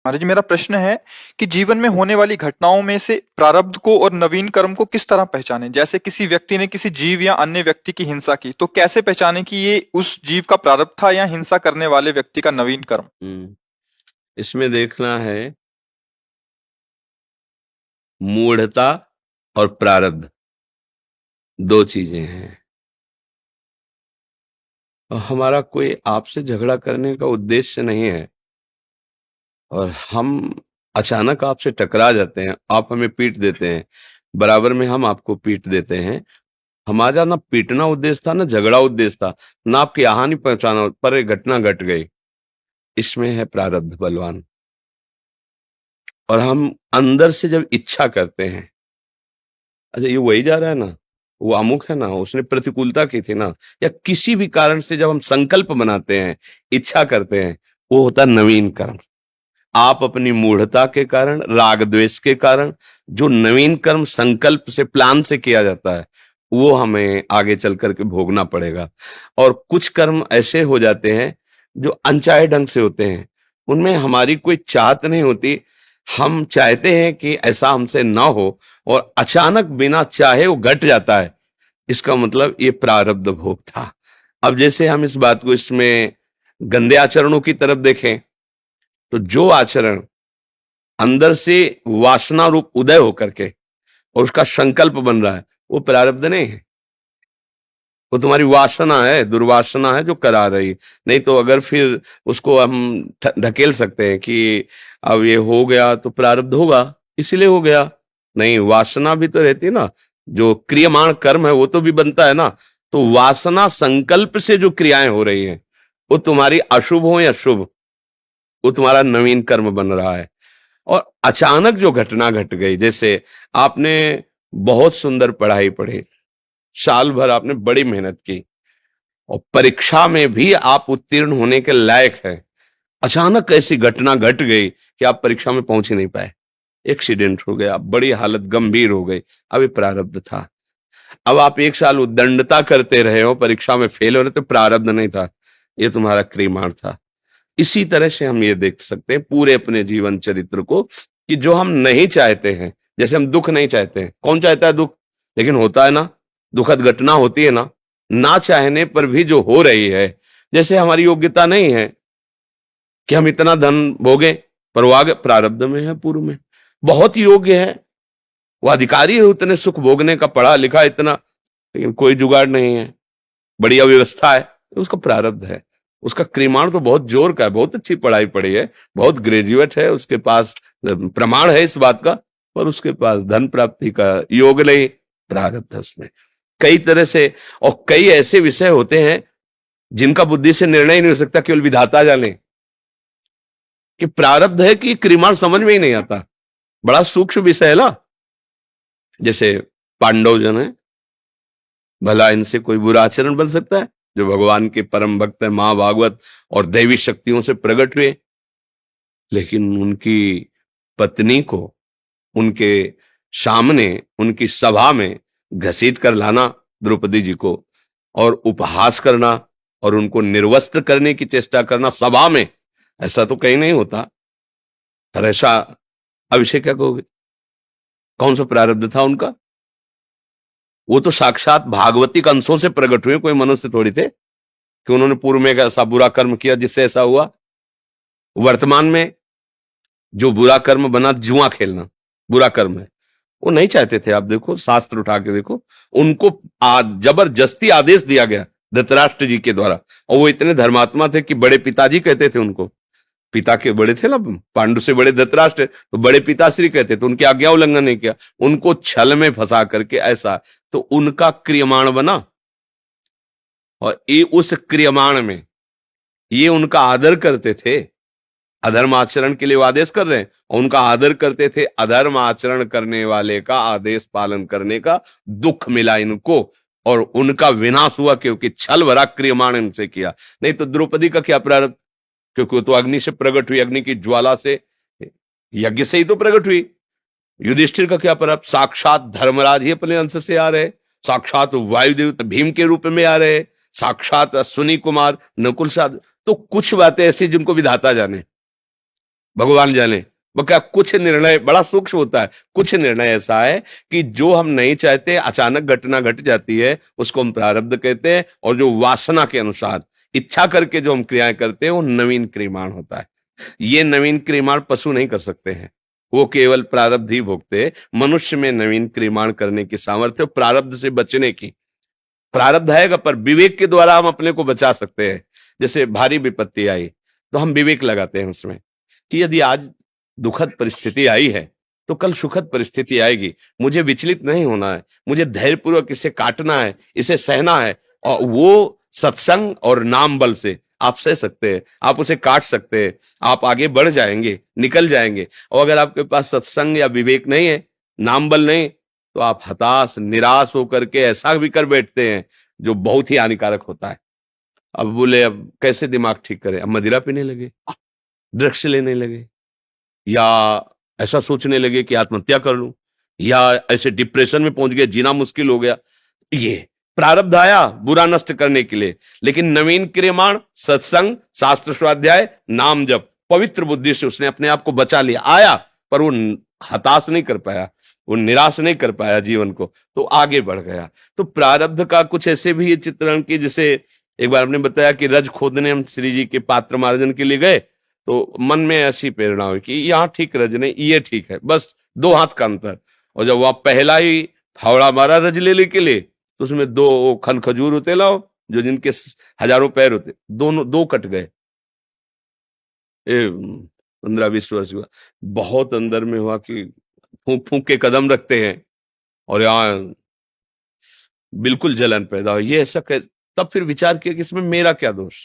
महाराज जी, मेरा प्रश्न है कि जीवन में होने वाली घटनाओं में से प्रारब्ध को और नवीन कर्म को किस तरह पहचानें। जैसे किसी व्यक्ति ने किसी जीव या अन्य व्यक्ति की हिंसा की तो कैसे पहचानें कि ये उस जीव का प्रारब्ध था या हिंसा करने वाले व्यक्ति का नवीन कर्म। हम्म, इसमें देखना है मूढ़ता और प्रारब्ध, दो चीजें हैं। और हमारा कोई आपसे झगड़ा करने का उद्देश्य नहीं है, और हम अचानक आपसे टकरा जाते हैं, आप हमें पीट देते हैं, बराबर में हम आपको पीट देते हैं। हमारा ना पीटना उद्देश्य था, ना झगड़ा उद्देश्य था, ना आपकी हानि पहुंचाना, पर एक घटना घट गई। इसमें है प्रारब्ध बलवान। और हम अंदर से जब इच्छा करते हैं, अच्छा ये वही जा रहा है ना, वो अमुक है ना, उसने प्रतिकूलता की थी ना, या किसी भी कारण से जब हम संकल्प बनाते हैं, इच्छा करते हैं, वो होता है नवीन कर्म। आप अपनी मूढ़ता के कारण, राग द्वेष के कारण जो नवीन कर्म संकल्प से, प्लान से किया जाता है, वो हमें आगे चल करके भोगना पड़ेगा। और कुछ कर्म ऐसे हो जाते हैं जो अनचाहे ढंग से होते हैं, उनमें हमारी कोई चाहत नहीं होती, हम चाहते हैं कि ऐसा हमसे ना हो, और अचानक बिना चाहे वो घट जाता है। इसका मतलब ये प्रारब्ध भोग था। अब जैसे हम इस बात को इसमें गंदे आचरणों की तरफ देखें, तो जो आचरण अंदर से वासना रूप उदय होकर के और उसका संकल्प बन रहा है, वो प्रारब्ध नहीं है, वो तुम्हारी वासना है, दुर्वासना है जो करा रही। नहीं तो अगर फिर उसको हम ढकेल सकते हैं कि अब ये हो गया तो प्रारब्ध होगा, इसीलिए हो गया। नहीं, वासना भी तो रहती है ना, जो क्रियमाण कर्म है वो तो भी बनता है ना। तो वासना संकल्प से जो क्रियाएं हो रही हैं, वो तुम्हारी अशुभ हो या शुभ, वो तुम्हारा नवीन कर्म बन रहा है। और अचानक जो घटना घट गई, जैसे आपने बहुत सुंदर पढ़ाई पढ़ी, साल भर आपने बड़ी मेहनत की, और परीक्षा में भी आप उत्तीर्ण होने के लायक हैं, अचानक ऐसी घटना घट गई कि आप परीक्षा में पहुंच ही नहीं पाए, एक्सीडेंट हो गया, बड़ी हालत गंभीर हो गई। अब ये प्रारब्ध था। अब आप एक साल उद्दंडता करते रहे हो, परीक्षा में फेल हो रहे, तो प्रारब्ध नहीं था, ये तुम्हारा क्रियमाण था। इसी तरह से हम ये देख सकते हैं पूरे अपने जीवन चरित्र को, कि जो हम नहीं चाहते हैं, जैसे हम दुख नहीं चाहते हैं, कौन चाहता है दुख, लेकिन होता है ना, दुखद घटना होती है ना, ना चाहने पर भी जो हो रही है। जैसे हमारी योग्यता नहीं है कि हम इतना धन भोगे, पर वो आगे प्रारब्ध में है, पूर्व में बहुत योग्य है, वो अधिकारी है उतने सुख भोगने का, पढ़ा लिखा इतना, लेकिन कोई जुगाड़ नहीं है, बड़ी अव्यवस्था है, उसका प्रारब्ध है। उसका क्रिमाण तो बहुत जोर का है, बहुत अच्छी पढ़ाई पढ़ी है, बहुत ग्रेजुएट है, उसके पास प्रमाण है इस बात का, पर उसके पास धन प्राप्ति का योग नहीं, प्रारब्ध है उसमें कई तरह से। और कई ऐसे विषय होते हैं जिनका बुद्धि से निर्णय ही नहीं हो सकता, केवल विधाता जाने कि प्रारब्ध है कि क्रिमाण, समझ में ही नहीं आता, बड़ा सूक्ष्म विषय है ना। जैसे पांडव जन है, भला इनसे कोई बुरा आचरण बन सकता है, जो भगवान के परम भक्त है, महाभागवत और दैवी शक्तियों से प्रकट हुए, लेकिन उनकी पत्नी को उनके सामने, उनकी सभा में घसीट कर लाना, द्रौपदी जी को, और उपहास करना और उनको निर्वस्त्र करने की चेष्टा करना सभा में, ऐसा तो कहीं नहीं होता। पर ऐसा अभिषेक क्या कहोगे, कौन सा प्रारब्ध था उनका? वो तो साक्षात भागवतिक अंशों से प्रकट हुए, कोई मनुष्य थोड़ी थे कि उन्होंने पूर्व में एक ऐसा बुरा कर्म किया जिससे ऐसा हुआ। वर्तमान में जो बुरा कर्म बना, जुआ खेलना बुरा कर्म है, वो नहीं चाहते थे। आप देखो, शास्त्र उठा के देखो, उनको जबरदस्ती आदेश दिया गया धृतराष्ट्र जी के द्वारा, और वो इतने धर्मात्मा थे कि बड़े पिताजी कहते थे उनको, पिता के बड़े थे ना, पांडु से बड़े धृतराष्ट्र, तो बड़े पिताश्री कहते थे, उनकी आज्ञा उल्लंघन नहीं किया, उनको छल में फंसा करके ऐसा, तो उनका क्रियमाण बना। और ये उस क्रियमाण में ये उनका आदर करते थे, अधर्म आचरण के लिए वो आदेश कर रहे हैं, और उनका आदर करते थे, अधर्म आचरण करने वाले का आदेश पालन करने का दुख मिला इनको, और उनका विनाश हुआ क्योंकि छल भरा क्रियमाण इनसे किया। नहीं तो द्रौपदी का क्या प्रारब्ध, क्योंकि वो तो अग्नि से प्रकट हुई, अग्नि की ज्वाला से, यज्ञ से ही तो प्रकट हुई। युधिष्ठिर का क्या प्रारब्ध, साक्षात धर्मराज ही अपने अंश से आ रहे, साक्षात वायुदेव भीम के रूप में आ रहे, साक्षात अश्विनी कुमार नकुल साहब। तो कुछ बातें ऐसी जिनको विधाता जाने, भगवान जाने। वो क्या, कुछ निर्णय बड़ा सूक्ष्म होता है, कुछ निर्णय ऐसा है कि जो हम नहीं चाहते अचानक घटना घट जाती है, उसको हम प्रारब्ध कहते हैं। और जो वासना के अनुसार इच्छा करके जो हम क्रियाएं करते हैं वो नवीन क्रियमाण होता है। ये नवीन क्रियमाण पशु नहीं कर सकते हैं, वो केवल प्रारब्ध ही भोगते। मनुष्य में नवीन क्रियमाण करने की सामर्थ्य, प्रारब्ध से बचने की। प्रारब्ध आएगा पर विवेक के द्वारा हम अपने को बचा सकते हैं। जैसे भारी विपत्ति आई तो हम विवेक लगाते हैं उसमें कि यदि आज दुखद परिस्थिति आई है तो कल सुखद परिस्थिति आएगी। मुझे विचलित नहीं होना है, मुझे धैर्यपूर्वक इसे काटना है, इसे सहना है। और वो सत्संग और नाम बल से आप सह सकते हैं, आप उसे काट सकते हैं, आप आगे बढ़ जाएंगे, निकल जाएंगे। और अगर आपके पास सत्संग या विवेक नहीं है, नाम बल नहीं, तो आप हताश निराश होकर के ऐसा भी कर बैठते हैं जो बहुत ही हानिकारक होता है। अब बोले अब कैसे दिमाग ठीक करें, अब मदिरा पीने लगे, ड्रग्स लेने लगे, या ऐसा सोचने लगे कि आत्महत्या कर लूं, या ऐसे डिप्रेशन में पहुंच गए, जीना मुश्किल हो गया। ये प्रारब्ध आया बुरा नष्ट करने के लिए। लेकिन नवीन क्रियमाण, सत्संग, शास्त्र स्वाध्याय, नाम जप, पवित्र बुद्धि से उसने अपने आप को बचा लिया। आया पर वो हताश नहीं कर पाया, वो निराश नहीं कर पाया जीवन को, तो आगे बढ़ गया। तो प्रारब्ध का कुछ ऐसे भी चित्रण की, जैसे एक बार आपने बताया कि रज खोदने हम श्री जी के पात्र मार्जन के लिए गए, तो मन में ऐसी प्रेरणा हुई कि यहाँ ठीक रज नहीं, ये ठीक है, बस 2 हाथ का अंतर। और जब वह पहला ही फावड़ा मारा रज लेने के लिए, तो उसमें 2 खन खजूर होते लाओ, जो जिनके हजारों पैर होते, दोनों 2 कट गए। 15-20 वर्ष हुआ, बहुत अंदर में हुआ कि फूंक फूंक के कदम रखते हैं और यहाँ बिल्कुल जलन पैदा हुई। ये ऐसा तब फिर विचार किया कि इसमें मेरा क्या दोष।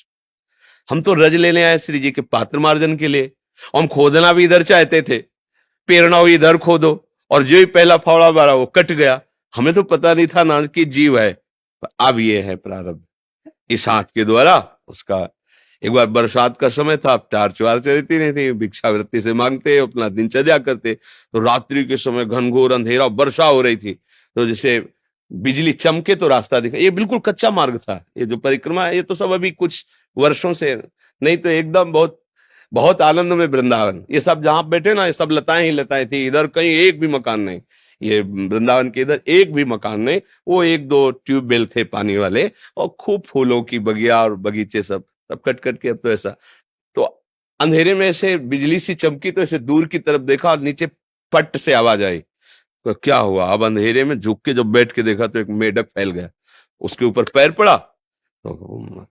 हम तो रज लेने आए श्री जी के पात्र मार्जन के लिए, हम खोदना भी इधर चाहते थे, प्रेरणा हुई इधर खोदो, और जो ही पहला फावड़ा मारा वो कट गया। हमें तो पता नहीं था ना कि जीव है। अब ये है प्रारब्ध, इस हाथ के द्वारा उसका। एक बार बरसात का समय था, अब टार्च वार्च रहती नहीं थी, भिक्षावृत्ति से मांगते, अपना दिनचर्या करते। तो रात्रि के समय घनघोर अंधेरा, वर्षा हो रही थी, तो जैसे बिजली चमके तो रास्ता दिखा। ये बिल्कुल कच्चा मार्ग था, ये जो परिक्रमा है ये तो सब अभी कुछ वर्षों से, नहीं तो एकदम बहुत बहुत आनंद में वृंदावन। ये सब जहां बैठे ना, ये सब लताएं ही लताएं थी, इधर कहीं एक भी मकान नहीं। ये वृंदावन के इधर एक भी मकान नहीं, वो 1-2 ट्यूबवेल थे पानी वाले, और खूब फूलों की बगिया और बगीचे सब कट कट के। अब तो ऐसा, तो अंधेरे में ऐसे बिजली सी चमकी, तो ऐसे दूर की तरफ देखा और नीचे पट से आवाज आई। तो क्या हुआ, अब अंधेरे में झुक के जब बैठ के देखा तो एक मेढक फैल गया, उसके ऊपर पैर पड़ा। तो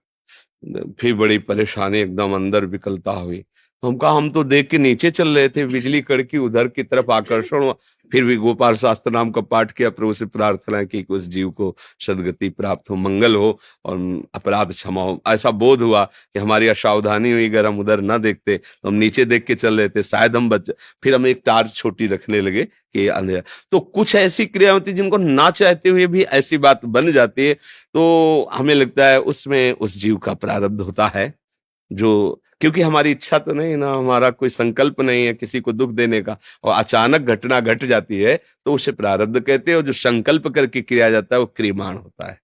फिर बड़ी परेशानी, एकदम अंदर विकलता हुई। तो हम कहा, हम तो देख के नीचे चल रहे थे, बिजली कड़की उधर की तरफ आकर्षण हुआ। फिर भी गोपाल शास्त्र नाम का पाठ किया, प्रभु से प्रार्थना की कि उस जीव को सदगति प्राप्त हो, मंगल हो और अपराध क्षमा हो। ऐसा बोध हुआ कि हमारी असावधानी हुई, अगर हम उधर ना देखते तो हम नीचे देख के चल रहे थे, शायद हम बच। फिर हम एक टार्च छोटी रखने लगे कि अंधेरा। तो कुछ ऐसी क्रिया होती जिनको ना चाहते हुए भी ऐसी बात बन जाती है, तो हमें लगता है उसमें उस जीव का प्रारब्ध होता है। जो, क्योंकि हमारी इच्छा तो नहीं ना, हमारा कोई संकल्प नहीं है किसी को दुख देने का, और अचानक घटना घट जाती है तो उसे प्रारब्ध कहते हैं। और जो संकल्प करके किया जाता है वो क्रियमाण होता है।